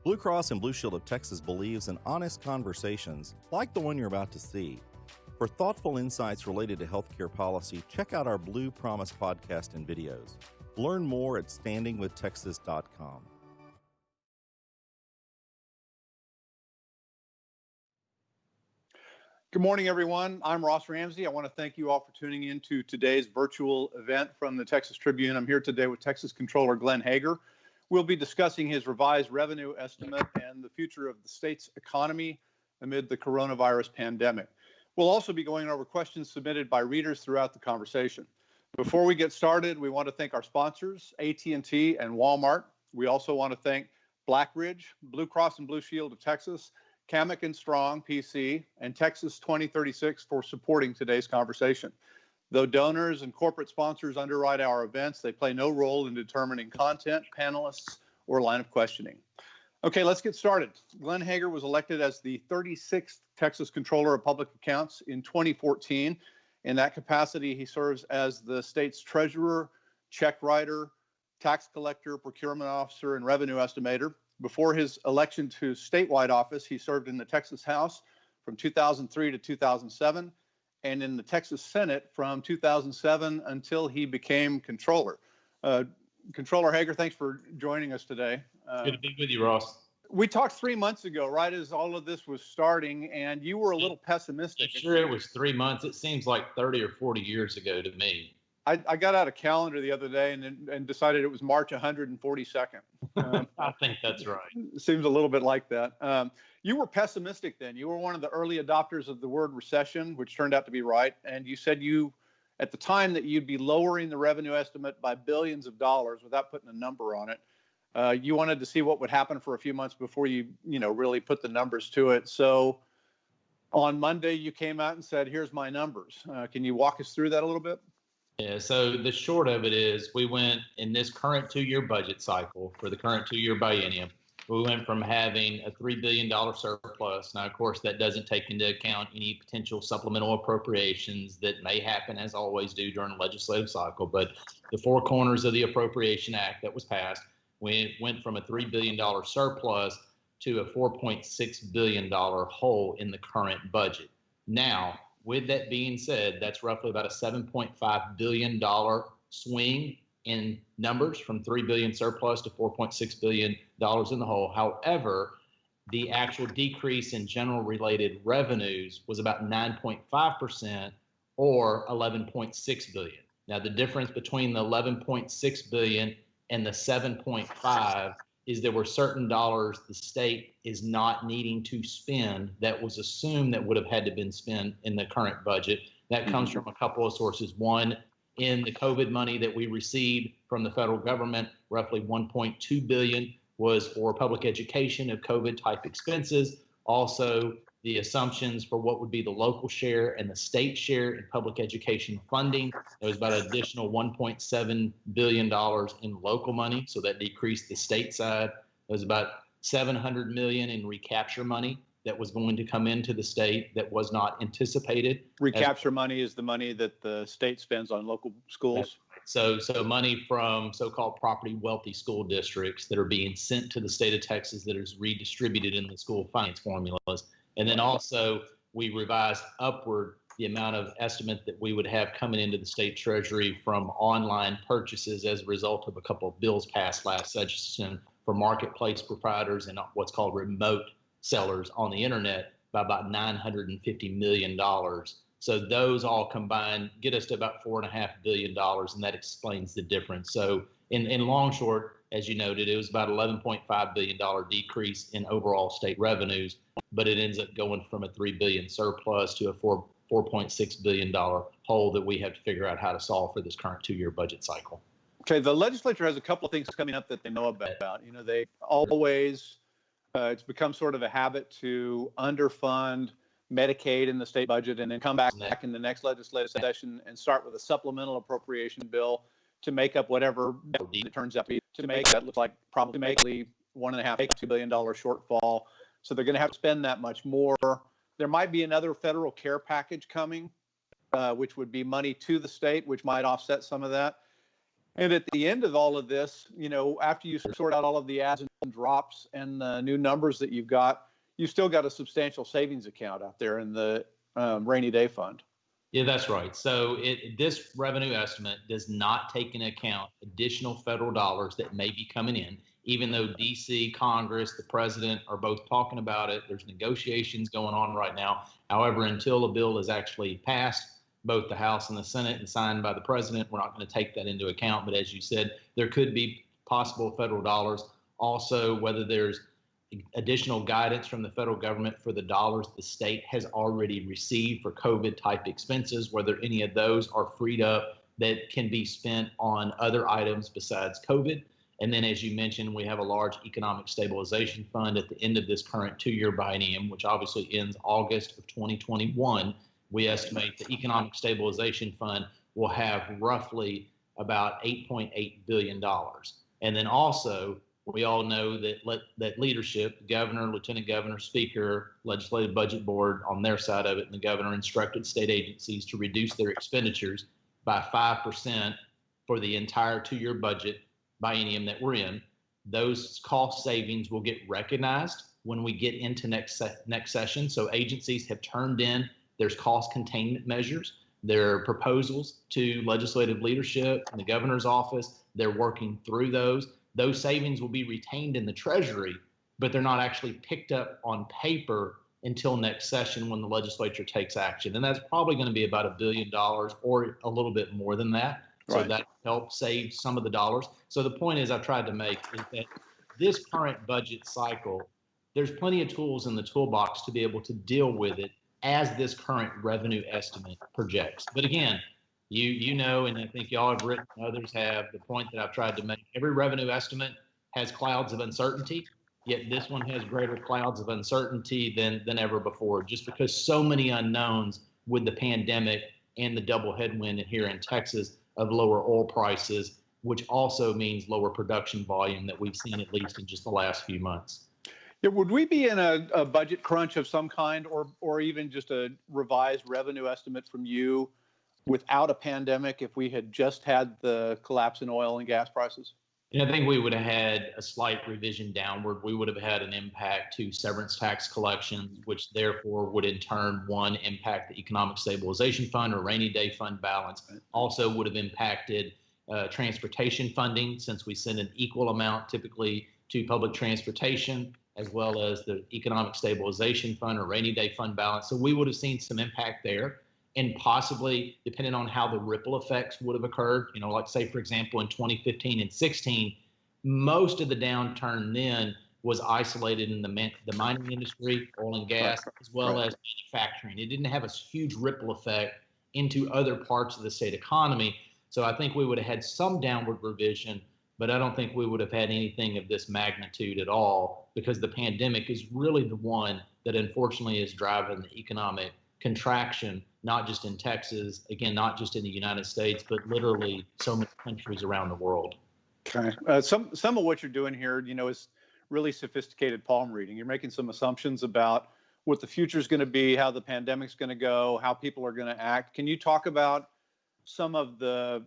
Blue Cross and Blue Shield of Texas believes in honest conversations like the one you're about to see. For thoughtful insights related to healthcare policy, check out our Blue Promise podcast and videos. Learn more at standingwithtexas.com. Good morning, everyone. I'm Ross Ramsey. I want to thank you all for tuning in to today's virtual event from the Texas Tribune. I'm here today with Texas Comptroller Glenn Hegar. We'll be discussing his revised revenue estimate and the future of the state's economy amid the coronavirus pandemic. We'll also be going over questions submitted by readers throughout the conversation. Before we get started, we want to thank our sponsors, AT&T and Walmart. We also want to thank Blackridge, Blue Cross and Blue Shield of Texas, Kamek and Strong, PC, and Texas 2036 for supporting today's conversation. Though donors and corporate sponsors underwrite our events, they play no role in determining content, panelists, or line of questioning. Okay, let's get started. Glenn Hegar was elected as the 36th Texas Comptroller of Public Accounts in 2014. In that capacity, he serves as the state's treasurer, check writer, tax collector, procurement officer, and revenue estimator. Before his election to statewide office, he served in the Texas House from 2003 to 2007 and in the Texas Senate from 2007 until he became Comptroller. Comptroller Hegar, thanks for joining us today. Good to be with you, Ross. We talked 3 months ago, right as all of this was starting, and you were a little pessimistic. Sure, it was 3 months. It seems like 30 or 40 years ago to me. I got out a calendar the other day and decided it was March 142nd. I think that's right. Seems a little bit like that. You were pessimistic then. You were one of the early adopters of the word recession, which turned out to be right. And you said at the time, that you'd be lowering the revenue estimate by billions of dollars without putting a number on it. You wanted to see what would happen for a few months before you really put the numbers to it. So on Monday, you came out and said, here's my numbers. Can you walk us through that a little bit? Yeah, so the short of it is we went in this current 2-year budget cycle for the current 2-year biennium. We went from having a $3 billion surplus. Now, of course, that doesn't take into account any potential supplemental appropriations that may happen, as always do during a legislative cycle. But the four corners of the Appropriation Act that was passed, we went from a $3 billion surplus to a $4.6 billion hole in the current budget. Now, with that being said, that's roughly about a $7.5 billion swing in numbers from $3 billion surplus to $4.6 billion in the hole. However, the actual decrease in general related revenues was about 9.5% or $11.6 billion. Now, the difference between the $11.6 billion and the 7.5 is there were certain dollars the state is not needing to spend that was assumed that would have had to been spent in the current budget. That comes from a couple of sources. One, in the COVID money that we received from the federal government, roughly $1.2 billion was for public education of COVID type expenses. Also, the assumptions for what would be the local share and the state share in public education funding. There was about an additional $1.7 billion in local money, so that decreased the state side. There was about $700 million in recapture money that was going to come into the state that was not anticipated. Recapture money is the money that the state spends on local schools. So money from so-called property wealthy school districts that are being sent to the state of Texas that is redistributed in the school finance formulas. And then also we revised upward the amount of estimate that we would have coming into the state treasury from online purchases as a result of a couple of bills passed last session for marketplace proprietors and what's called remote sellers on the internet by about $950 million. So those all combined get us to about $4.5 billion, and that explains the difference. So in long short, as you noted, it was about $11.5 billion decrease in overall state revenues, but it ends up going from a $3 billion surplus to a $4.6 billion hole that we have to figure out how to solve for this current 2-year budget cycle. Okay, the legislature has a couple of things coming up that they know about. They always, it's become sort of a habit to underfund Medicaid in the state budget and then come back in the next legislative session and start with a supplemental appropriation bill to make up whatever it turns out to make that looks like probably $1.5–2 billion shortfall. So they're going to have to spend that much more. There might be another federal care package coming, which would be money to the state, which might offset some of that. And at the end of all of this, after you sort out all of the adds and drops and the new numbers that you've got, you've still got a substantial savings account out there in the rainy day fund. Yeah, that's right. So this revenue estimate does not take into account additional federal dollars that may be coming in, even though DC, Congress, the president are both talking about it. There's negotiations going on right now. However, until a bill is actually passed, both the House and the Senate, and signed by the president, we're not going to take that into account. But as you said, there could be possible federal dollars. Also, whether there's additional guidance from the federal government for the dollars the state has already received for COVID type expenses, whether any of those are freed up that can be spent on other items besides COVID. And then, as you mentioned, we have a large economic stabilization fund at the end of this current 2-year biennium, which obviously ends August of 2021. We estimate the economic stabilization fund will have roughly about $8.8 billion. And then also, we all know that leadership, the governor, lieutenant governor, speaker, legislative budget board on their side of it, and the governor instructed state agencies to reduce their expenditures by 5% for the entire 2-year budget biennium that we're in. Those cost savings will get recognized when we get into next session. So agencies have turned in their cost containment measures, their proposals to legislative leadership and the governor's office. They're working through those. Those savings will be retained in the Treasury, but they're not actually picked up on paper until next session when the legislature takes action. And that's probably going to be about $1 billion or a little bit more than that. So that helps save some of the dollars. So the point is I've tried to make is that this current budget cycle, there's plenty of tools in the toolbox to be able to deal with it as this current revenue estimate projects. But again, you know, and I think y'all have written, others have, the point that I've tried to make. Every revenue estimate has clouds of uncertainty, yet this one has greater clouds of uncertainty than ever before, just because so many unknowns with the pandemic and the double headwind here in Texas of lower oil prices, which also means lower production volume that we've seen at least in just the last few months. Yeah, would we be in a budget crunch of some kind, or even just a revised revenue estimate from you without a pandemic if we had just had the collapse in oil and gas prices? I think we would have had a slight revision downward. We would have had an impact to severance tax collections, which therefore would in turn, one, impact the economic stabilization fund or rainy day fund balance. Also would have impacted transportation funding, since we send an equal amount typically to public transportation, as well as the economic stabilization fund or rainy day fund balance. So we would have seen some impact there. And possibly, depending on how the ripple effects would have occurred, like say, for example, in 2015 and 16, most of the downturn then was isolated in the mining industry, oil and gas, as well as manufacturing. It didn't have a huge ripple effect into other parts of the state economy. So I think we would have had some downward revision, but I don't think we would have had anything of this magnitude at all, because the pandemic is really the one that unfortunately is driving the economic contraction, not just in Texas, again, not just in the United States, but literally so many countries around the world. Okay. Some of what you're doing here, is really sophisticated palm reading. You're making some assumptions about what the future is going to be, how the pandemic's going to go, how people are going to act. Can you talk about some of the,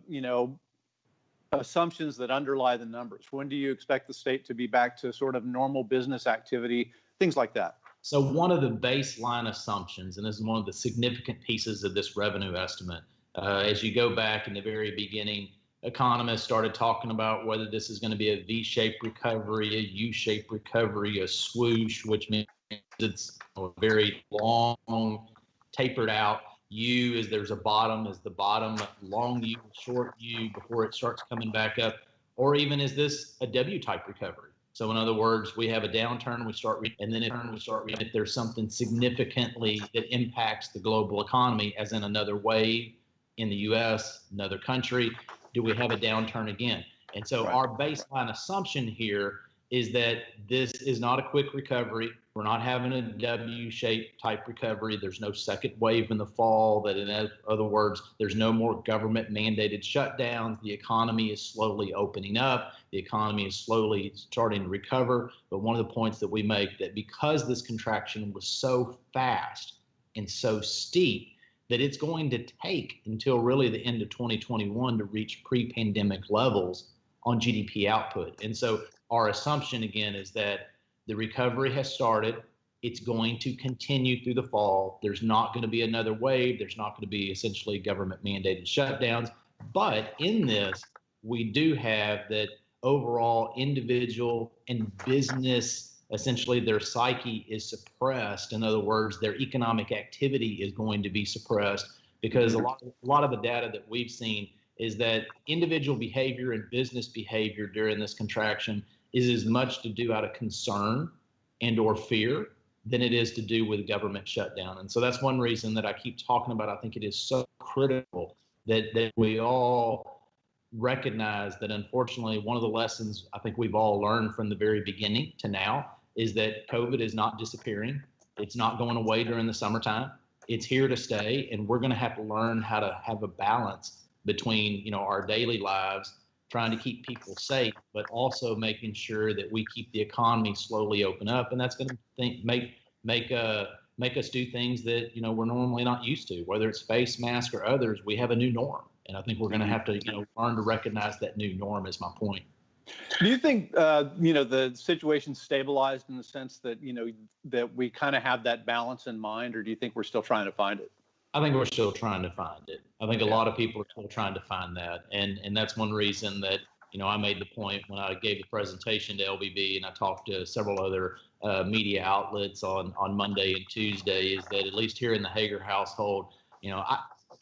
assumptions that underlie the numbers? When do you expect the state to be back to sort of normal business activity, things like that? So one of the baseline assumptions, and this is one of the significant pieces of this revenue estimate, as you go back in the very beginning, economists started talking about whether this is going to be a V-shaped recovery, a U-shaped recovery, a swoosh, which means it's a very long, tapered out. U is there's a bottom, is the bottom, long U, short U before it starts coming back up, or even is this a W-type recovery? So in other words, we have a downturn, and then if there's something significantly that impacts the global economy, as in another wave in the U.S., another country, do we have a downturn again? And so our baseline assumption here is that this is not a quick recovery. We're not having a W-shaped type recovery. There's no second wave in the fall. That, in other words, there's no more government mandated shutdowns. The economy is slowly opening up. The economy is slowly starting to recover. But one of the points that we make, that because this contraction was so fast and so steep, that it's going to take until really the end of 2021 to reach pre-pandemic levels on GDP output. And so our assumption again is that the recovery has started. It's going to continue through the fall. There's not going to be another wave. There's not going to be essentially government mandated shutdowns. But in this, we do have that overall individual and business, essentially their psyche is suppressed. In other words, their economic activity is going to be suppressed because a lot of the data that we've seen is that individual behavior and business behavior during this contraction is as much to do out of concern and or fear than it is to do with government shutdown. And so that's one reason that I keep talking about. I think it is so critical that we all recognize that, unfortunately, one of the lessons I think we've all learned from the very beginning to now is that COVID is not disappearing. It's not going away during the summertime. It's here to stay, and we're going to have to learn how to have a balance between, our daily lives, trying to keep people safe, but also making sure that we keep the economy slowly open up. And that's going to make us do things that, we're normally not used to, whether it's face mask or others. We have a new norm. And I think we're going to have to, learn to recognize that new norm is my point. Do you think, the situation stabilized in the sense that, that we kind of have that balance in mind, or do you think we're still trying to find it? I think we're still trying to find it. I think a lot of people are still trying to find that. And that's one reason that, I made the point when I gave the presentation to LBB and I talked to several other media outlets on Monday and Tuesday, is that at least here in the Hegar household,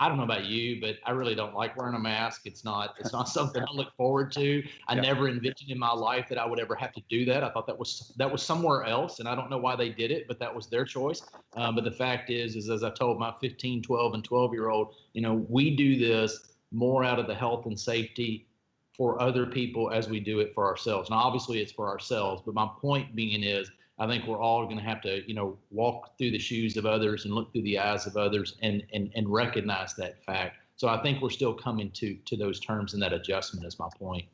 I don't know about you, but I really don't like wearing a mask. It's not something I look forward to. I never envisioned in my life that I would ever have to do that. I thought that was somewhere else, and I don't know why they did it, but that was their choice. But the fact is as I told my 15, 12, and 12-year-old, we do this more out of the health and safety for other people as we do it for ourselves. Now, obviously, it's for ourselves, but my point being is, I think we're all going to have to, walk through the shoes of others and look through the eyes of others and recognize that fact. So I think we're still coming to those terms, and that adjustment is my point.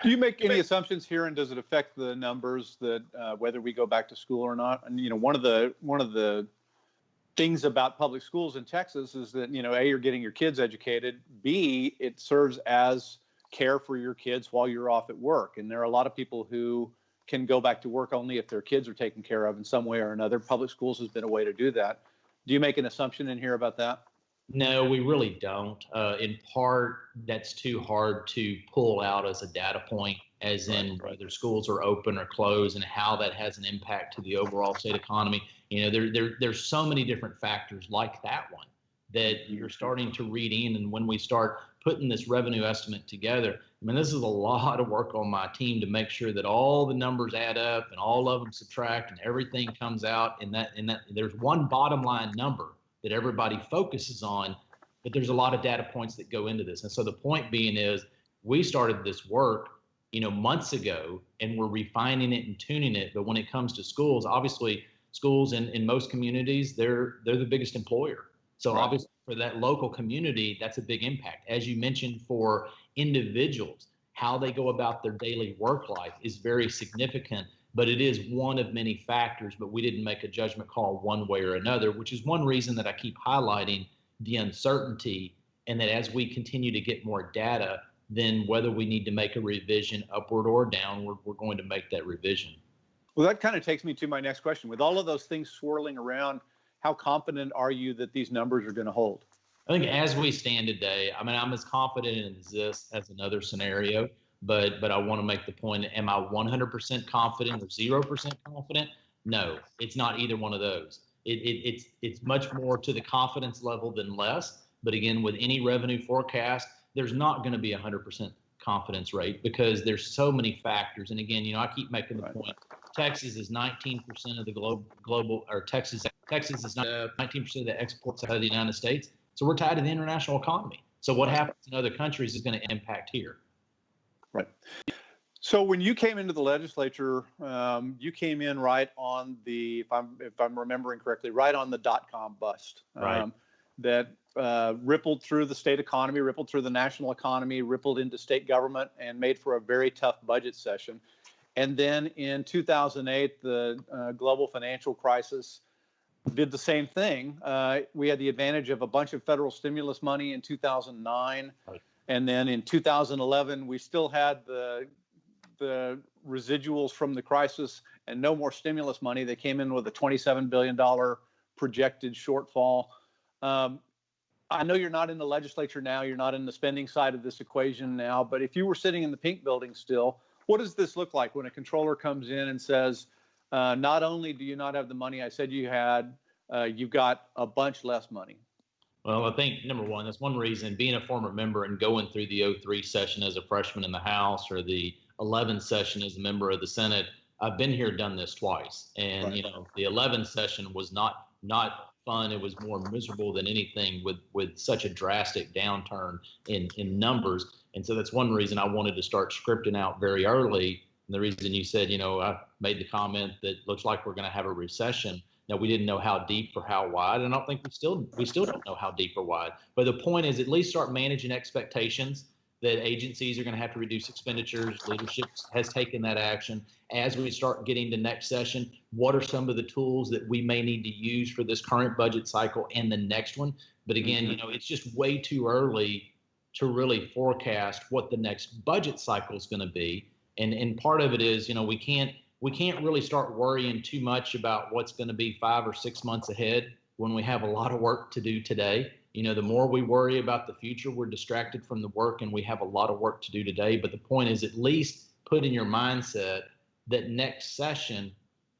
Do you make any assumptions here, and does it affect the numbers that whether we go back to school or not? And one of the things about public schools in Texas is that A, you're getting your kids educated. B, it serves as care for your kids while you're off at work, and there are a lot of people who can go back to work only if their kids are taken care of in some way or another. Public schools has been a way to do that. Do you make an assumption in here about that? No, we really don't. In part, that's too hard to pull out as a data point, as in whether schools are open or closed and how that has an impact to the overall state economy. There's so many different factors like that one that you're starting to read in. And when we start putting this revenue estimate together, this is a lot of work on my team to make sure that all the numbers add up and all of them subtract and everything comes out, and that there's one bottom line number that everybody focuses on, but there's a lot of data points that go into this. And so the point being is, we started this work, months ago, and we're refining it and tuning it. But when it comes to schools, obviously schools in most communities, they're the biggest employer. So obviously for that local community, that's a big impact. As you mentioned, for individuals, how they go about their daily work life is very significant, but it is one of many factors. But we didn't make a judgment call one way or another, which is one reason that I keep highlighting the uncertainty, and that as we continue to get more data, then whether we need to make a revision upward or downward, we're going to make that revision. Well, that kind of takes me to my next question. With all of those things swirling around, how confident are you that these numbers are going to hold? I think as we stand today, I'm as confident in this as another scenario, but I want to make the point, am I 100% confident or 0% confident? No, it's not either one of those. It's much more to the confidence level than less. But again, with any revenue forecast, there's not going to be 100% confidence rate because there's so many factors. And again, I keep making the point, Texas is 19% of the global, or Texas is 19% of the exports out of the United States. So we're tied to the international economy. So what happens in other countries is going to impact here. Right. So when you came into the legislature, you came in right on the, if I'm remembering correctly, right on the .com bust. That rippled through the state economy, rippled through the national economy, rippled into state government, and made for a very tough budget session. And then in 2008, the global financial crisis did the same thing. We had the advantage of a bunch of federal stimulus money in 2009. Right. And then in 2011, we still had the residuals from the crisis and no more stimulus money. They came in with a $27 billion projected shortfall. I know you're not in the legislature now, you're not in the spending side of this equation now, but if you were sitting in the pink building still, what does this look like when a controller comes in and says, not only do you not have the money I said you had, you've got a bunch less money? Well, I think number one, that's one reason, being a former member and going through the 03 session as a freshman in the House or the 11 session as a member of the Senate, I've been here, done this twice. And, Right. the 11 session was not fun. It was more miserable than anything with such a drastic downturn in numbers. And so that's one reason I wanted to start scripting out very early. And the reason you said, I made the comment that looks like we're going to have a recession. Now, we didn't know how deep or how wide, and I don't think we still don't know how deep or wide. But the point is, at least start managing expectations that agencies are going to have to reduce expenditures. Leadership has taken that action. As we start getting to next session, what are some of the tools that we may need to use for this current budget cycle and the next one? But again, it's just way too early to really forecast what the next budget cycle is going to be. And part of it is, we can't really start worrying too much about what's going to be 5 or 6 months ahead when we have a lot of work to do today. The more we worry about the future, we're distracted from the work, and we have a lot of work to do today. But the point is, at least put in your mindset that next session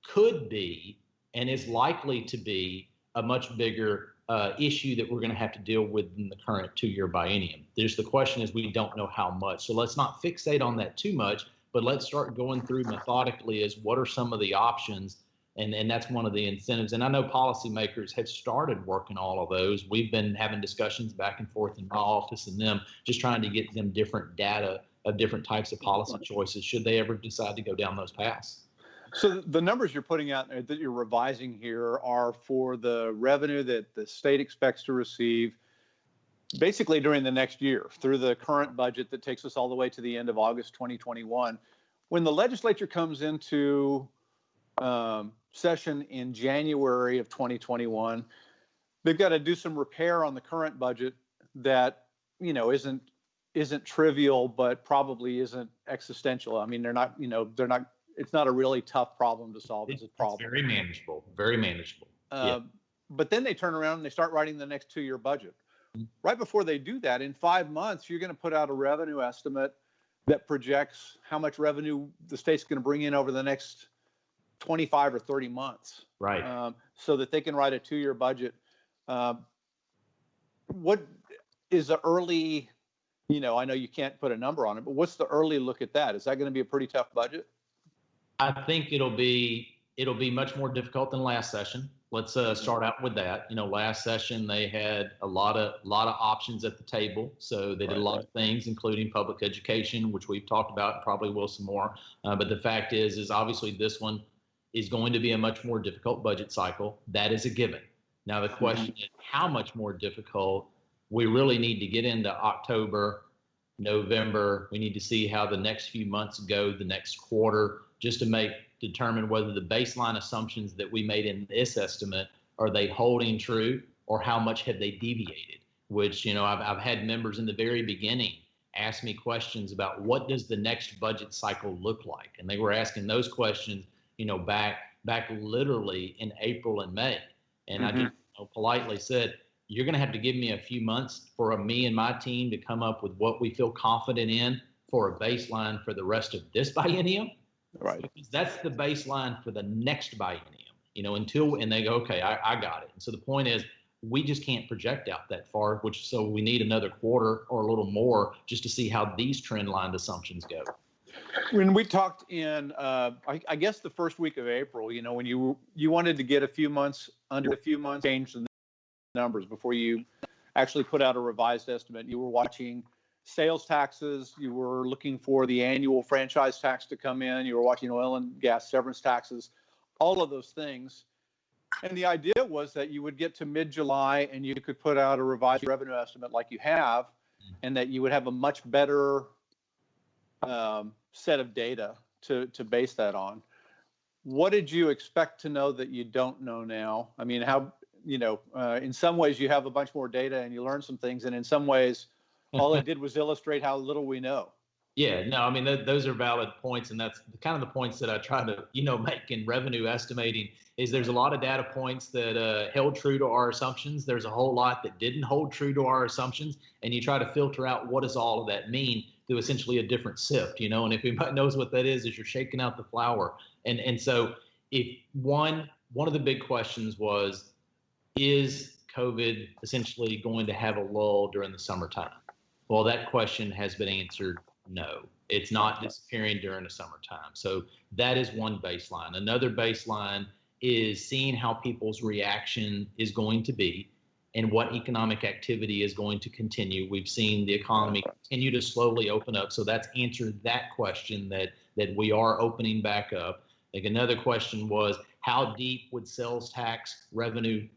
could be and is likely to be a much bigger issue that we're going to have to deal with in the current 2-year biennium. The question is, we don't know how much. So let's not fixate on that too much, but let's start going through methodically as what are some of the options. And that's one of the incentives. And I know policymakers have started working all of those. We've been having discussions back and forth in my office and them, just trying to get them different data of different types of policy choices should they ever decide to go down those paths. So the numbers you're putting out that you're revising here are for the revenue that the state expects to receive basically during the next year through the current budget that takes us all the way to the end of August 2021. When the legislature comes into session in January of 2021, they've got to do some repair on the current budget that isn't trivial, but probably isn't existential. I mean, they're not. It's not a really tough problem to solve. It's a problem. It's very manageable. Very manageable. But then they turn around and they start writing the next 2-year budget. Right before they do that, in 5 months, you're going to put out a revenue estimate that projects how much revenue the state's going to bring in over the next 25 or 30 months. Right. So that they can write a 2-year budget. What is the early, I know you can't put a number on it, but what's the early look at that? Is that going to be a pretty tough budget? I think it'll be much more difficult than last session. Let's start out with that. Last session they had a lot of options at the table, so they did a lot of things, including public education, which we've talked about, and probably will some more. But the fact is obviously this one is going to be a much more difficult budget cycle. That is a given. Now the question is how much more difficult. We really need to get into October, November. We need to see how the next few months go, the next quarter, just to determine whether the baseline assumptions that we made in this estimate, are they holding true, or how much have they deviated? Which, I've had members in the very beginning ask me questions about what does the next budget cycle look like? And they were asking those questions, back literally in April and May. And I just politely said, you're going to have to give me a few months for me and my team to come up with what we feel confident in for a baseline for the rest of this biennium. Right. Because that's the baseline for the next biennium, and they go, okay, I got it. And so the point is, we just can't project out that far, so we need another quarter or a little more just to see how these trend line assumptions go. When we talked in, I guess the first week of April, when you wanted to get a few months, change the numbers before you actually put out a revised estimate, you were watching sales taxes, you were looking for the annual franchise tax to come in, you were watching oil and gas severance taxes, all of those things. And the idea was that you would get to mid-July and you could put out a revised revenue estimate like you have, and that you would have a much better set of data to base that on. what did you expect to know that you don't know now? I mean, how, in some ways you have a bunch more data and you learn some things, and in some ways, all it did was illustrate how little we know. Yeah, no, I mean, those are valid points. And that's kind of the points that I try to, make in revenue estimating is there's a lot of data points that held true to our assumptions. There's a whole lot that didn't hold true to our assumptions. And you try to filter out what does all of that mean through essentially a different sift, and if anybody knows what that is you're shaking out the flour. And so if one of the big questions was, is COVID essentially going to have a lull during the summertime? Well, that question has been answered. No, it's not disappearing during the summertime. So that is one baseline. Another baseline is seeing how people's reaction is going to be and what economic activity is going to continue. We've seen the economy continue to slowly open up. So that's answered that question that we are opening back up. I think another question was, how deep would sales tax revenue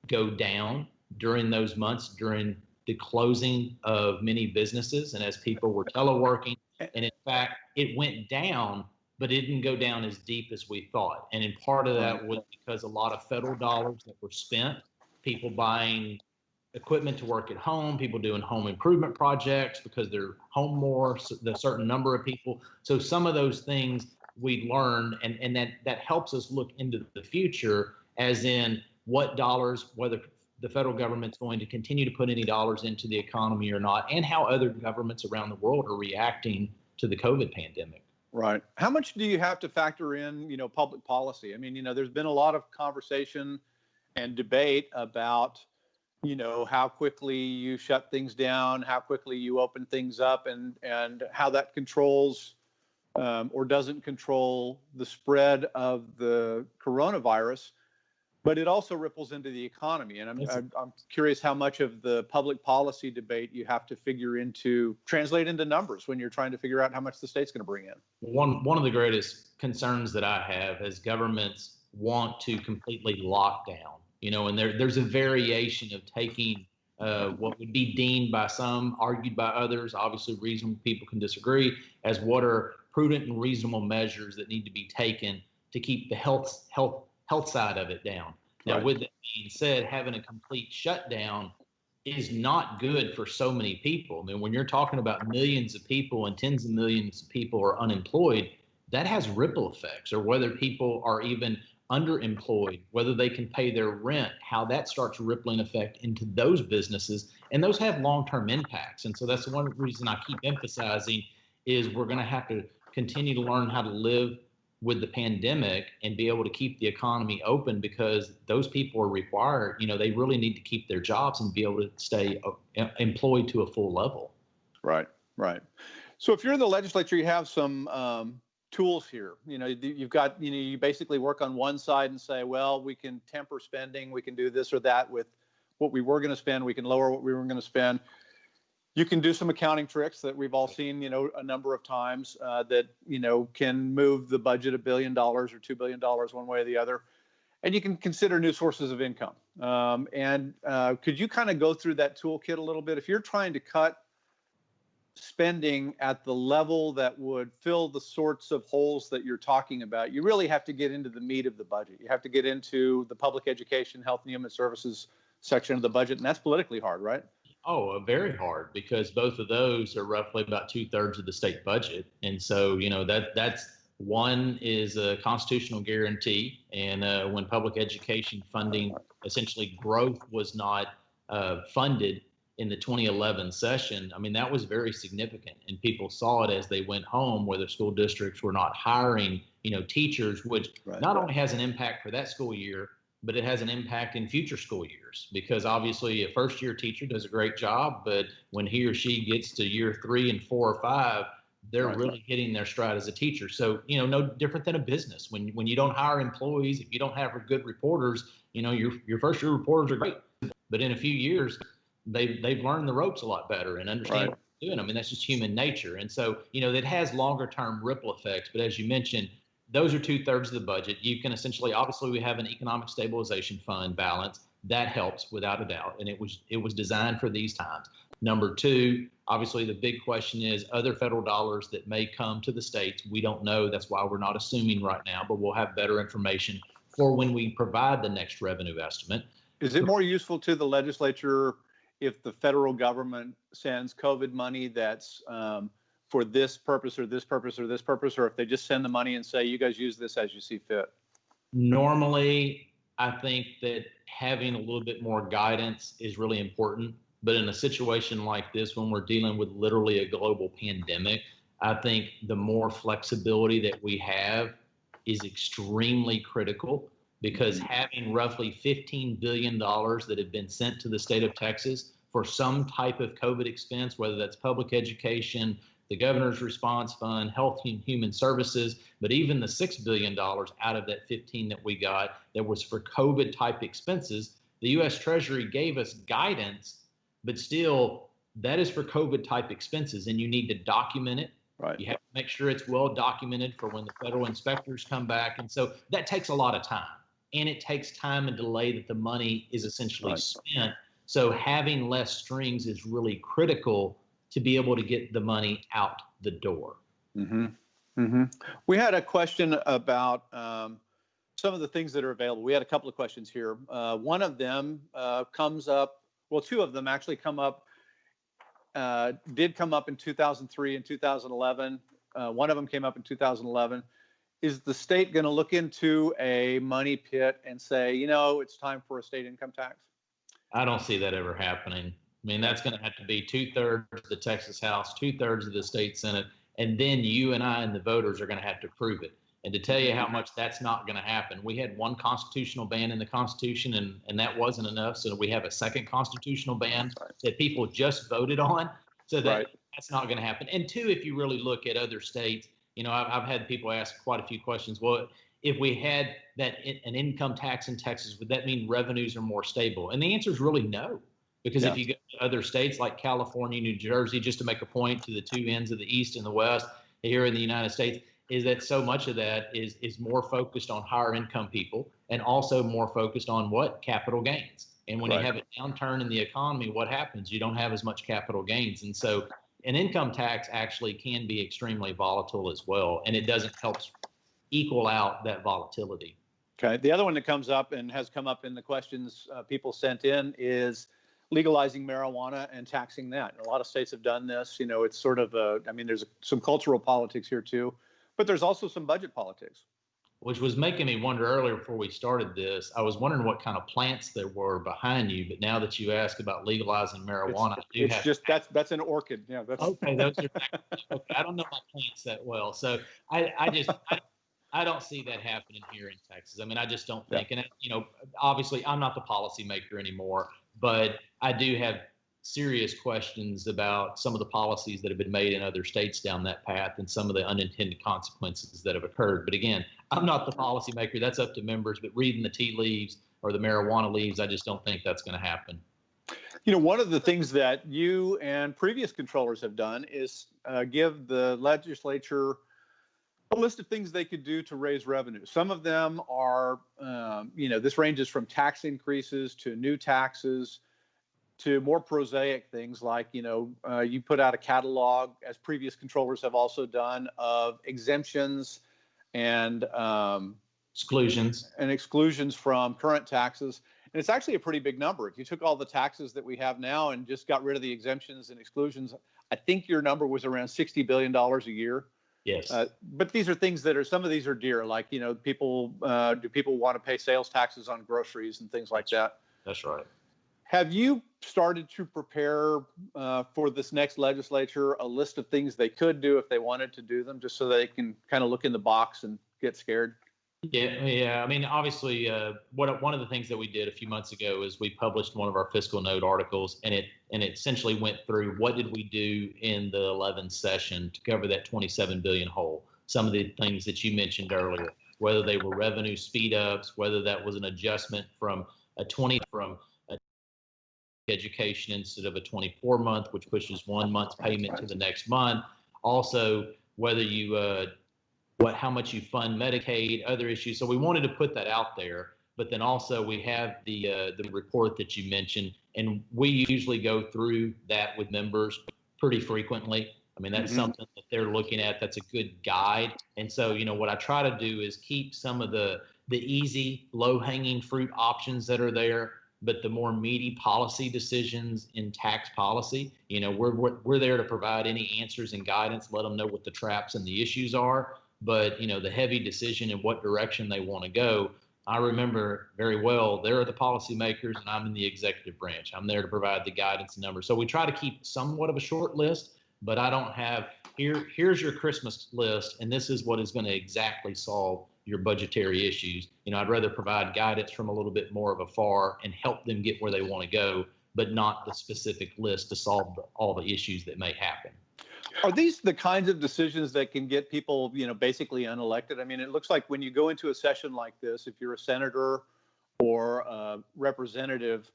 go down during those months, during the closing of many businesses and as people were teleworking? And in fact, it went down, but it didn't go down as deep as we thought. And in part of that was because a lot of federal dollars that were spent, people buying equipment to work at home, people doing home improvement projects because they're home more, the certain number of people. So some of those things we learned, and that helps us look into the future, as in what dollars, whether the federal government's going to continue to put any dollars into the economy or not, and how other governments around the world are reacting to the COVID pandemic. Right. How much do you have to factor in, public policy? I mean, there's been a lot of conversation and debate about, how quickly you shut things down, how quickly you open things up, and how that controls or doesn't control the spread of the coronavirus. But it also ripples into the economy. And I'm curious how much of the public policy debate you have to translate into numbers when you're trying to figure out how much the state's going to bring in. One of the greatest concerns that I have is governments want to completely lock down, and there's a variation of taking what would be deemed by some, argued by others, obviously reasonable people can disagree, as what are prudent and reasonable measures that need to be taken to keep the health side of it down. Now, with that being said, having a complete shutdown is not good for so many people. I mean, when you're talking about millions of people and tens of millions of people are unemployed, that has ripple effects, or whether people are even underemployed, whether they can pay their rent, how that starts rippling effect into those businesses. And those have long-term impacts. And so that's one reason I keep emphasizing is we're going to have to continue to learn how to live with the pandemic and be able to keep the economy open, because those people are required, they really need to keep their jobs and be able to stay employed to a full level. Right. So if you're in the legislature, you have some tools here. You've got, you basically work on one side and say, well, we can temper spending, we can do this or that with what we were going to spend, we can lower what we were going to spend. You can do some accounting tricks that we've all seen, a number of times that, can move the budget $1 billion or $2 billion one way or the other. And you can consider new sources of income. Could you kind of go through that toolkit a little bit? If you're trying to cut spending at the level that would fill the sorts of holes that you're talking about, you really have to get into the meat of the budget. You have to get into the public education, health and human services section of the budget. And that's politically hard, right? Oh, very hard, because both of those are roughly about 2/3 of the state budget. And so, that's one is a constitutional guarantee. And when public education funding, essentially growth, was not funded in the 2011 session, I mean, that was very significant. And people saw it as they went home, where the school districts were not hiring, teachers, which not only has an impact for that school year, but it has an impact in future school years, because obviously a first-year teacher does a great job, but when he or she gets to year 3 and 4 or 5, they're really hitting their stride as a teacher. So, no different than a business. When you don't hire employees, if you don't have good reporters, your first-year reporters are great, but in a few years, they've learned the ropes a lot better and understand what they're doing. I mean, that's just human nature. And so, it has longer-term ripple effects. But as you mentioned, those are 2/3 of the budget. You can essentially, obviously, we have an economic stabilization fund balance that helps without a doubt, and it was designed for these times. Number 2, Obviously, the big question is other federal dollars that may come to the states. We don't know. That's why we're not assuming right now, but we'll have better information for when we provide the next revenue estimate. Is it more useful to the legislature if the federal government sends COVID money that's for this purpose or this purpose or this purpose, or if they just send the money and say, you guys use this as you see fit? Normally, I think that having a little bit more guidance is really important. But in a situation like this, when we're dealing with literally a global pandemic, I think the more flexibility that we have is extremely critical, because having roughly $15 billion that have been sent to the state of Texas for some type of COVID expense, whether that's public education, the governor's response fund, health and human services, but even the $6 billion out of that 15 that we got that was for COVID type expenses, the U.S. Treasury gave us guidance, but still that is for COVID type expenses, and you need to document it. Right. You have to make sure it's well documented for when the federal inspectors come back. And so that takes a lot of time, and it takes time and delay that the money is essentially spent. So having less strings is really critical to be able to get the money out the door. Mm-hmm. Mm-hmm. We had a question about some of the things that are available. We had a couple of questions here. One of them comes up, well, two of them actually did come up in 2003 and 2011. One of them came up in 2011. Is the state going to look into a money pit and say, you know, it's time for a state income tax? I don't see that ever happening. I mean, that's going to have to be 2/3 of the Texas House, 2/3 of the state Senate, and then you and I and the voters are going to have to prove it. And to tell you how much that's not going to happen, we had one constitutional ban in the Constitution, and that wasn't enough. So we have a second constitutional ban that people just voted on. So that's not going to happen. And two, if you really look at other states, you know, I've had people ask quite a few questions. Well, if we had an income tax in Texas, would that mean revenues are more stable? And the answer is really no. Because if you go to other states like California, New Jersey, just to make a point to the two ends of the East and the West here in the United States, is that so much of that is more focused on higher income people, and also more focused on what? Capital gains. And when you have a downturn in the economy, what happens? You don't have as much capital gains. And so an income tax actually can be extremely volatile as well, and it doesn't help equal out that volatility. Okay. The other one that comes up and has come up in the questions people sent in is legalizing marijuana and taxing that. And a lot of states have done this. You know, it's sort of there's some cultural politics here too, but there's also some budget politics. Which was making me wonder earlier before we started this, I was wondering what kind of plants there were behind you, but now that you ask about legalizing marijuana, that's an orchid. Yeah, that's okay. Those are okay. I don't know my plants that well, so I don't see that happening here in Texas. I mean, I just don't think, and you know, obviously I'm not the policymaker anymore, but I do have serious questions about some of the policies that have been made in other states down that path and some of the unintended consequences that have occurred. But again, I'm not the policymaker. That's up to members, but reading the tea leaves or the marijuana leaves, I just don't think that's going to happen. You know, one of the things that you and previous controllers have done is give the legislature a list of things they could do to raise revenue. Some of them are, this ranges from tax increases to new taxes to more prosaic things like, you put out a catalog, as previous controllers have also done, of exemptions and exclusions from current taxes. And it's actually a pretty big number. If you took all the taxes that we have now and just got rid of the exemptions and exclusions, I think your number was around $60 billion a year. Yes. But these are things that some of these are dear, like, do people want to pay sales taxes on groceries and things like that? That's right. Have you started to prepare for this next legislature a list of things they could do if they wanted to do them, just so they can kind of look in the box and get scared? Yeah. I mean, obviously, one of the things that we did a few months ago is we published one of our fiscal note articles, and it essentially went through what did we do in the 11th session to cover that 27 billion hole. Some of the things that you mentioned earlier, whether they were revenue speed ups, whether that was an adjustment from education instead of a 24-month, which pushes 1 month's payment to the next month. Also, whether you how much you fund Medicaid, other issues. So we wanted to put that out there, but then also we have the report that you mentioned, and we usually go through that with members pretty frequently. I mean, that's something that they're looking at. That's a good guide. And so, what I try to do is keep some of the easy, low-hanging fruit options that are there, but the more meaty policy decisions in tax policy, we're there to provide any answers and guidance, let them know what the traps and the issues are. But, the heavy decision in what direction they want to go, I remember very well, there are the policymakers and I'm in the executive branch. I'm there to provide the guidance and numbers. So we try to keep somewhat of a short list, but I don't have, here's your Christmas list, and this is what is going to exactly solve your budgetary issues. I'd rather provide guidance from a little bit more of afar and help them get where they want to go, but not the specific list to solve all the issues that may happen. Are these the kinds of decisions that can get people, basically unelected? I mean, it looks like when you go into a session like this, if you're a senator or a representative,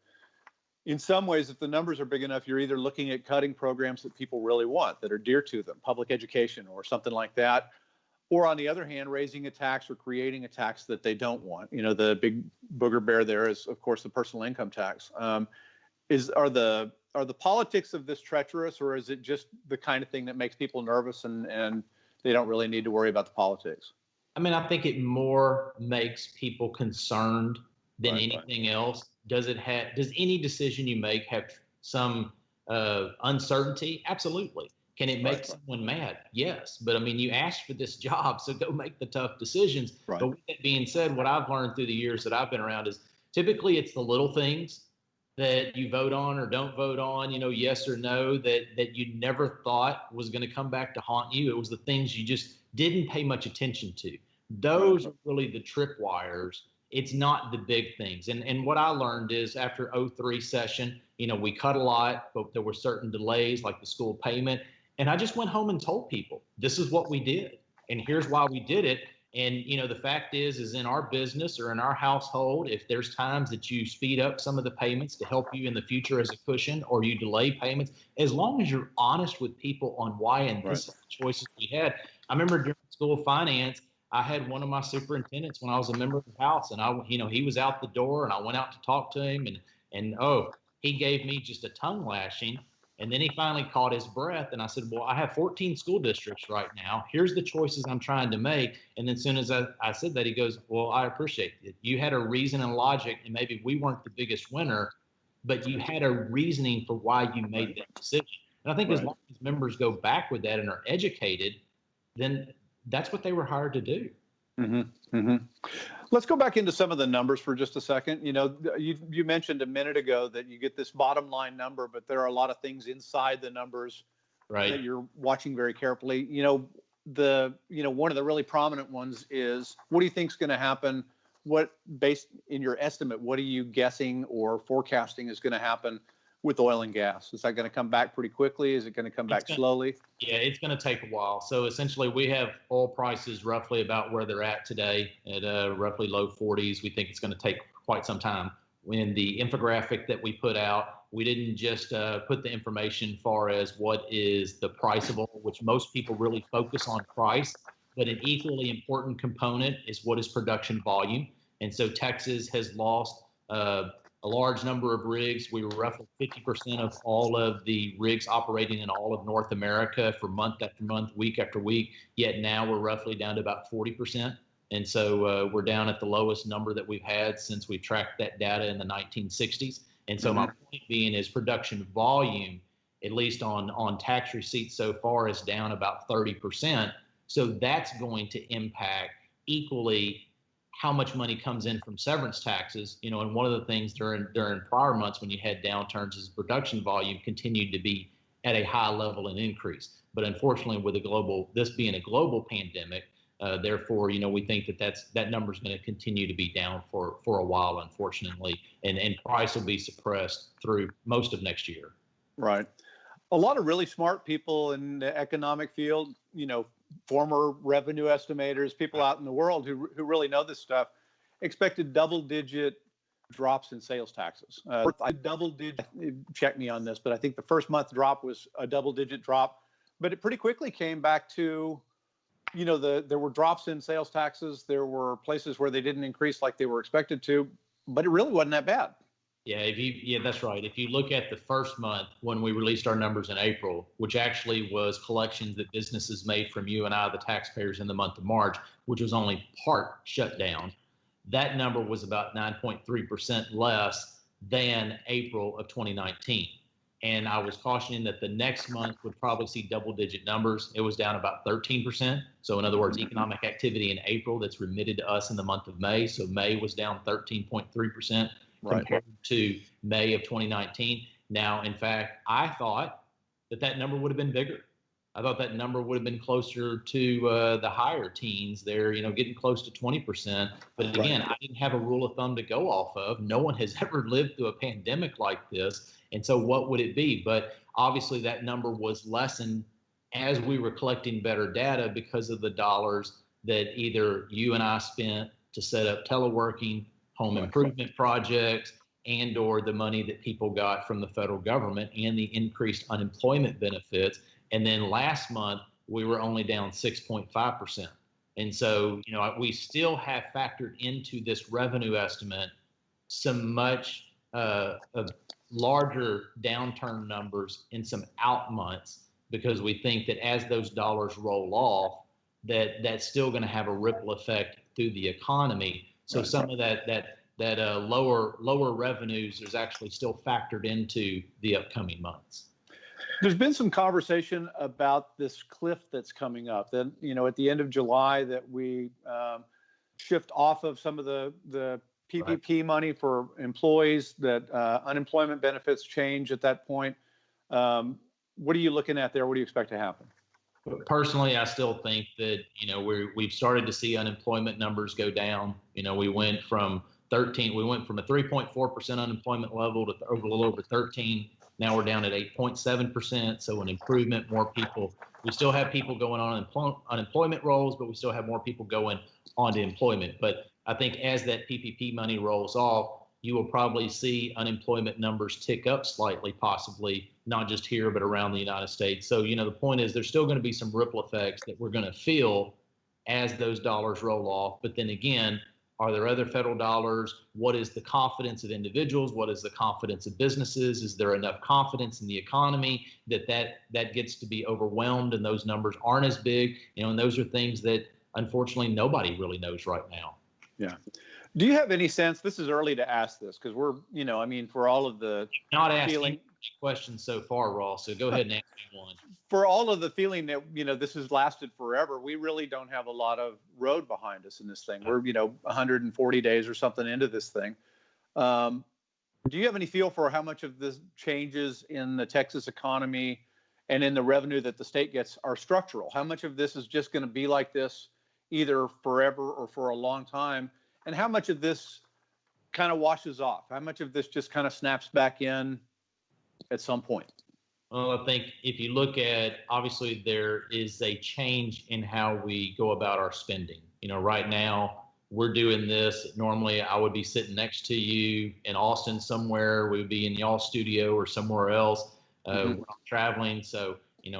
in some ways, if the numbers are big enough, you're either looking at cutting programs that people really want, that are dear to them, public education or something like that, or on the other hand, raising a tax or creating a tax that they don't want. The big booger bear there is, of course, the personal income tax. Are the politics of this treacherous, or is it just the kind of thing that makes people nervous and they don't really need to worry about the politics? I mean, I think it more makes people concerned than anything else. Does any decision you make have some uncertainty? Absolutely. Can it make someone mad? Yes. But I mean, you asked for this job, so go make the tough decisions. But with that being said, what I've learned through the years that I've been around is typically it's the little things that you vote on or don't vote on, yes or no, that you never thought was going to come back to haunt you. It was the things you just didn't pay much attention to. Those are really the tripwires. It's not the big things. And what I learned is after 03 session, we cut a lot, but there were certain delays like the school payment. And I just went home and told people, this is what we did. And here's why we did it. And, the fact is in our business or in our household, if there's times that you speed up some of the payments to help you in the future as a cushion, or you delay payments, as long as you're honest with people on why and this is the choices we had. I remember during School of Finance, I had one of my superintendents when I was a member of the House, and he was out the door, and I went out to talk to him, and he gave me just a tongue lashing. And then he finally caught his breath, and I said, well, I have 14 school districts right now. Here's the choices I'm trying to make. And then as soon as I said that, he goes, well, I appreciate it. You had a reason and logic, and maybe we weren't the biggest winner, but you had a reasoning for why you made that decision. And I think as long as members go back with that and are educated, then that's what they were hired to do. Let's go back into some of the numbers for just a second. You mentioned a minute ago that you get this bottom line number, but there are a lot of things inside the numbers that you're watching very carefully. One of the really prominent ones is, what do you think is going to happen? Based in your estimate, what are you guessing or forecasting is going to happen with oil and gas? Is that going to come back pretty quickly? Is it going to come back slowly? Yeah, it's going to take a while. So essentially, we have oil prices roughly about where they're at today at roughly low 40s. We think it's going to take quite some time. When the infographic that we put out, we didn't just put the information far as what is the price of oil, which most people really focus on price, but an equally important component is what is production volume. And so Texas has lost a large number of rigs. We were roughly 50% of all of the rigs operating in all of North America for month after month, week after week. Yet now we're roughly down to about 40%. And so we're down at the lowest number that we've had since we tracked that data in the 1960s. And so my point being is production volume, at least on tax receipts so far, is down about 30%. So that's going to impact equally how much money comes in from severance taxes, and one of the things during prior months when you had downturns is production volume continued to be at a high level and increase. But unfortunately, with this being a global pandemic, therefore, we think that number is going to continue to be down for a while, unfortunately, and price will be suppressed through most of next year. Right. A lot of really smart people in the economic field, former revenue estimators, people out in the world who really know this stuff, expected double-digit drops in sales taxes. Check me on this, but I think the first month drop was a double-digit drop. But it pretty quickly came back to, there were drops in sales taxes. There were places where they didn't increase like they were expected to, but it really wasn't that bad. Yeah, that's right. If you look at the first month when we released our numbers in April, which actually was collections that businesses made from you and I, the taxpayers, in the month of March, which was only part shut down, that number was about 9.3% less than April of 2019. And I was cautioning that the next month would probably see double-digit numbers. It was down about 13%. So in other words, economic activity in April that's remitted to us in the month of May. So May was down 13.3%. Compared to May of 2019. Now, in fact, I thought that number would have been bigger. I thought that number would have been closer to the higher teens there, getting close to 20%. But again, I didn't have a rule of thumb to go off of. No one has ever lived through a pandemic like this. And so what would it be? But obviously that number was lessened as we were collecting better data because of the dollars that either you and I spent to set up teleworking, home improvement projects, and or the money that people got from the federal government and the increased unemployment benefits. And then last month, we were only down 6.5%. And so, we still have factored into this revenue estimate some much larger downturn numbers in some out months, because we think that as those dollars roll off, that's still going to have a ripple effect through the economy. So some of that lower revenues is actually still factored into the upcoming months. There's been some conversation about this cliff that's coming up. Then, at the end of July, that we shift off of some of the PPP money for employees, that unemployment benefits change at that point. What are you looking at there? What do you expect to happen? Personally, I still think that, we've started to see unemployment numbers go down. We went from a 3.4% unemployment level to a little over 13. Now we're down at 8.7%. So an improvement, more people. We still have people going on unemployment rolls, but we still have more people going on to employment. But I think as that PPP money rolls off, you will probably see unemployment numbers tick up slightly, possibly not just here, but around the United States. So, the point is there's still going to be some ripple effects that we're going to feel as those dollars roll off. But then again, are there other federal dollars? What is the confidence of individuals? What is the confidence of businesses? Is there enough confidence in the economy that gets to be overwhelmed and those numbers aren't as big? And those are things that unfortunately nobody really knows right now. Yeah. Do you have any sense, this is early to ask this, because we're, for all of the not asking questions so far, Ross, so go ahead and ask me one. For all of the feeling that, this has lasted forever, we really don't have a lot of road behind us in this thing. We're, 140 days or something into this thing. Do you have any feel for how much of this changes in the Texas economy and in the revenue that the state gets are structural? How much of this is just going to be like this either forever or for a long time? And how much of this kind of washes off? How much of this just kind of snaps back in at some point? Well, I think if you look at, obviously there is a change in how we go about our spending. Right now we're doing this. Normally I would be sitting next to you in Austin somewhere. We would be in y'all studio or somewhere else. We're not traveling. So,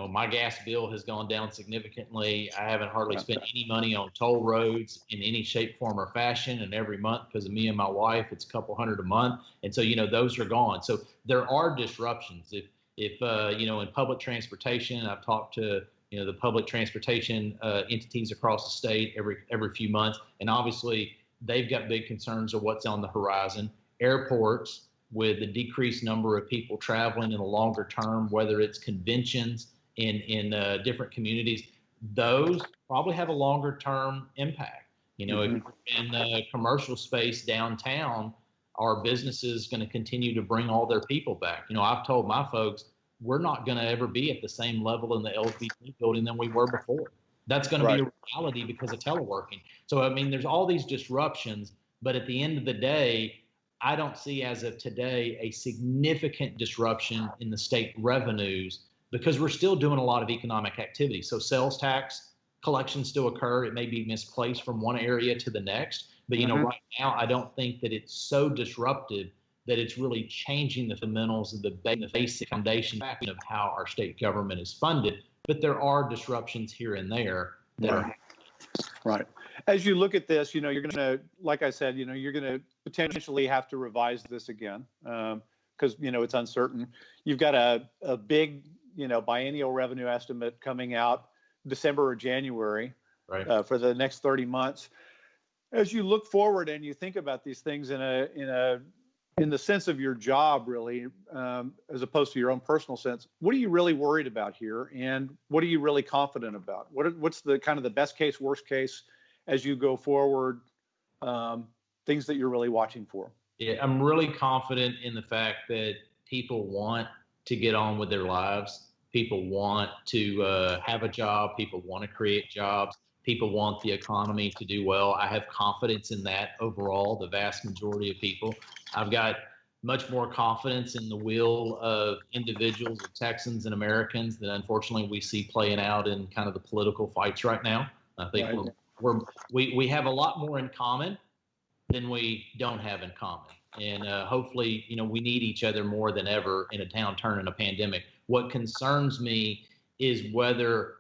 my gas bill has gone down significantly. I haven't hardly spent any money on toll roads in any shape, form, or fashion. And every month, because of me and my wife, it's a couple hundred a month. And so, those are gone. So there are disruptions. If in public transportation, I've talked to, the public transportation entities across the state every few months. And obviously, they've got big concerns of what's on the horizon. Airports, with the decreased number of people traveling in the longer term, whether it's conventions in different communities, those probably have a longer term impact. If you're in the commercial space downtown, our businesses going to continue to bring all their people back. I've told my folks, we're not going to ever be at the same level in the LVP building than we were before. That's going to be a reality because of teleworking. So, there's all these disruptions, but at the end of the day, I don't see as of today a significant disruption in the state revenues because we're still doing a lot of economic activity. So sales tax collections still occur. It may be misplaced from one area to the next, but right now I don't think that it's so disruptive that it's really changing the fundamentals of the basic foundation of how our state government is funded. But there are disruptions here and there that are happening. Right. As you look at this, you're going to, like I said, you're going to potentially have to revise this again because, it's uncertain. You've got a big, biennial revenue estimate coming out December or January for the next 30 months. As you look forward and you think about these things in the sense of your job, really, as opposed to your own personal sense, what are you really worried about here, and what are you really confident about? What's the kind of the best case, worst case as you go forward? Things that you're really watching for. Yeah, I'm really confident in the fact that people want to get on with their lives. People want to have a job. People want to create jobs. People want the economy to do well. I have confidence in that overall, the vast majority of people. I've got much more confidence in the will of individuals, of Texans and Americans that unfortunately we see playing out in kind of the political fights right now. I think we have a lot more in common than we don't have in common. And hopefully, we need each other more than ever in a downturn in a pandemic. What concerns me is whether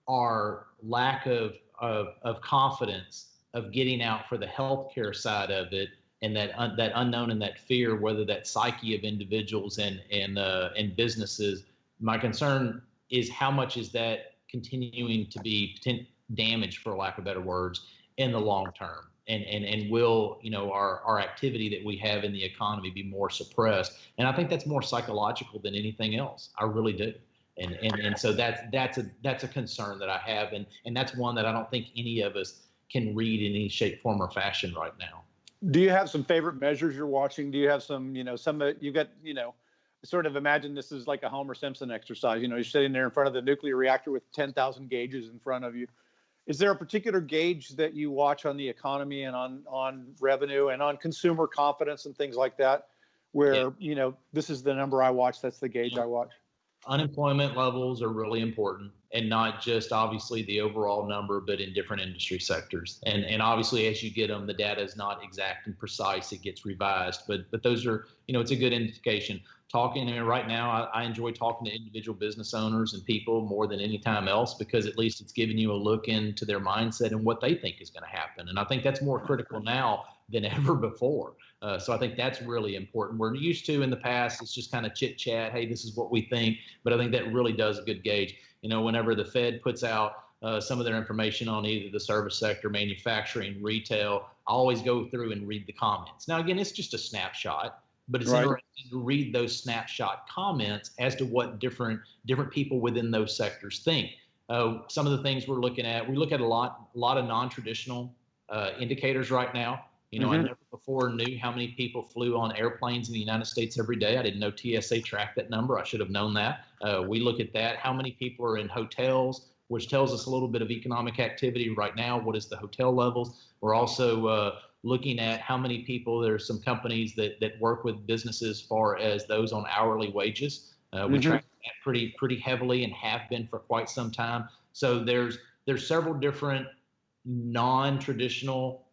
our lack of confidence of getting out for the healthcare side of it, and that unknown and that fear, whether that psyche of individuals and businesses. My concern is how much is that continuing to be damaged, for lack of better words, in the long term, and will our activity that we have in the economy be more suppressed? And I think that's more psychological than anything else. I really do. And so that's a concern that I have, and that's one that I don't think any of us can read in any shape, form, or fashion right now. Do you have some favorite measures you're watching? Do you have some, you've got, sort of imagine this is like a Homer Simpson exercise. You're sitting there in front of the nuclear reactor with 10,000 gauges in front of you. Is there a particular gauge that you watch on the economy and on revenue and on consumer confidence and things like that, where, this is the number I watch, that's the gauge I watch? Unemployment levels are really important, and not just obviously the overall number, but in different industry sectors. And obviously, as you get them, the data is not exact and precise. It gets revised, but those are, it's a good indication. Right now, I enjoy talking to individual business owners and people more than any time else, because at least it's giving you a look into their mindset and what they think is going to happen. And I think that's more critical now than ever before. So I think that's really important. We're used to in the past, it's just kind of chit chat. Hey, this is what we think. But I think that really does a good gauge. Whenever the Fed puts out some of their information on either the service sector, manufacturing, retail, I always go through and read the comments. Now, again, it's just a snapshot, but it's interesting to read those snapshot comments as to what different people within those sectors think. Some of the things we look at a lot of non-traditional indicators right now. I never before knew how many people flew on airplanes in the United States every day. I didn't know TSA tracked that number. I should have known that. We look at that. How many people are in hotels, which tells us a little bit of economic activity right now. What is the hotel levels? We're also looking at how many people, there's some companies that work with businesses as far as those on hourly wages. We track that pretty heavily and have been for quite some time. So there's several different non-traditional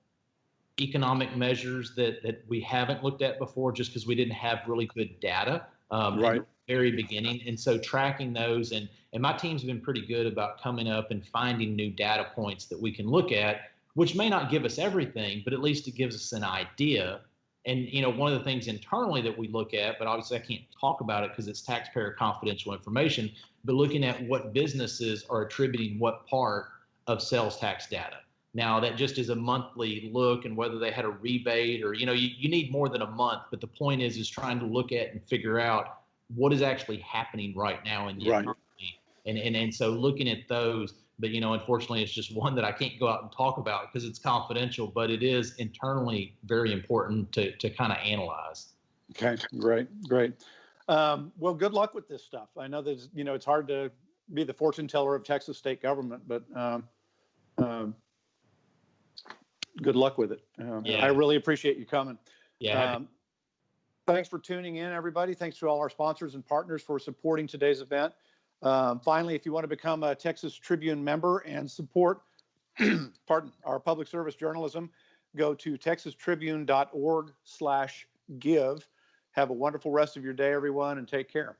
economic measures that we haven't looked at before, just because we didn't have really good data at the very beginning. And so tracking those, and my team's been pretty good about coming up and finding new data points that we can look at, which may not give us everything, but at least it gives us an idea. And, one of the things internally that we look at, but obviously I can't talk about it because it's taxpayer confidential information, but looking at what businesses are attributing what part of sales tax data. Now, that just is a monthly look, and whether they had a rebate or, you need more than a month. But the point is trying to look at and figure out what is actually happening right now in the economy. And so looking at those, but, unfortunately, it's just one that I can't go out and talk about because it's confidential, but it is internally very important to kind of analyze. Okay, great. Well, good luck with this stuff. I know that, it's hard to be the fortune teller of Texas state government, but good luck with it. I really appreciate you coming. Thanks for tuning in, everybody. Thanks to all our sponsors and partners for supporting today's event. Finally, if you want to become a Texas Tribune member and support our public service journalism, go to texastribune.org/give. Have a wonderful rest of your day, everyone, and take care.